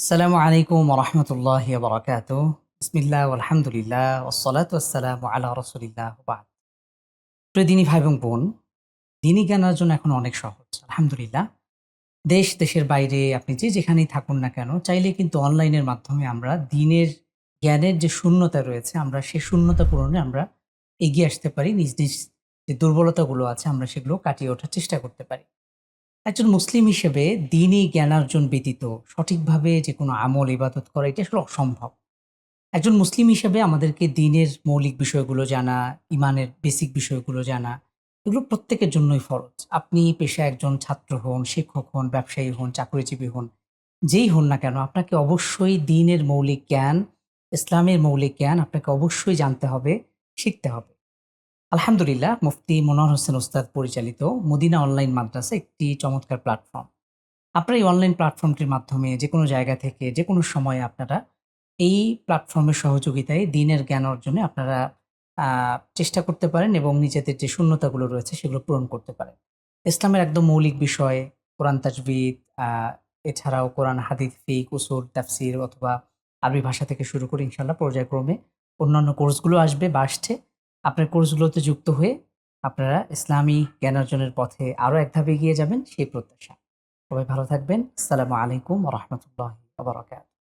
আসসালামু আলাইকুম ওরহমতুল্লাহি ওবরাকাতুহ। বিসমিল্লাহ আলহামদুলিল্লাহ ওয়াসসালাতু ওয়াসসালামু আলা রাসূলিল্লাহ ওয়া বা'দ। প্রিয় দিনী ভাই এবং বোন, দিনী জ্ঞান অর্জন এখন অনেক সহজ। আলহামদুলিল্লাহ। দেশের বাইরে আপনি যে যেখানেই থাকুন না কেন, চাইলে কিন্তু অনলাইনের মাধ্যমে আমরা দ্বীনের জ্ঞানের যে শূন্যতা রয়েছে, আমরা সেই শূন্যতা পূরণে আমরা এগিয়ে আসতে পারি। নিজ যে দুর্বলতাগুলো আছে আমরা সেগুলো কাটিয়ে ওঠার চেষ্টা করতে পারি। একজন মুসলিম হিসেবে দ্বীনি জ্ঞানার্জন ব্যতীত সঠিকভাবে যেকোনো আমল ইবাদত করা এটা আসলে অসম্ভব। একজন মুসলিম হিসেবে আমাদেরকে দ্বীনের মৌলিক বিষয়গুলো জানা, ইমানের বেসিক বিষয়গুলো জানা, এগুলো প্রত্যেকের জন্যই ফরজ। আপনি পেশায় একজন ছাত্র হন, শিক্ষক হন, ব্যবসায়ী হন, চাকরিজীবী হন, যেই হন না কেন আপনাকে অবশ্যই দ্বীনের মৌলিক জ্ঞান, ইসলামের মৌলিক জ্ঞান আপনাকে অবশ্যই জানতে হবে, শিখতে হবে। আলহামদুলিল্লাহ, মুফতি মনোয়ার হোসেন ওস্তাদ পরিচালিত মদিনা অনলাইন মাদ্রাসা একটি চমৎকার প্ল্যাটফর্ম। আপনারা এই অনলাইন প্ল্যাটফর্মটির মাধ্যমে যেকোনো জায়গা থেকে যেকোনো সময়ে আপনারা এই প্ল্যাটফর্মের সহযোগিতায় দ্বীনের জ্ঞান অর্জনে আপনারা চেষ্টা করতে পারেন এবং নিজেদের যে শূন্যতাগুলো রয়েছে সেগুলো পূরণ করতে পারেন। ইসলামের একদম মৌলিক বিষয় কোরআন তাজবিদ, আ এছাড়াও কোরআন হাদিস, ফিকহ, উসুল, তাফসির অথবা আরবি ভাষা থেকে শুরু করে ইনশাআল্লাহ পর্যায়ক্রমে অন্যান্য কোর্সগুলো আসবে বা আসছে। আপনার কোর্সগুলোতে যুক্ত হয়ে আপনারা ইসলামী জ্ঞান অর্জনের পথে আরো এক ধাপ এগিয়ে যাবেন সেই প্রত্যাশা। সবাই ভালো থাকবেন। আসসালামু আলাইকুম ওয়া রাহমাতুল্লাহি ওয়া বারাকাতুহু।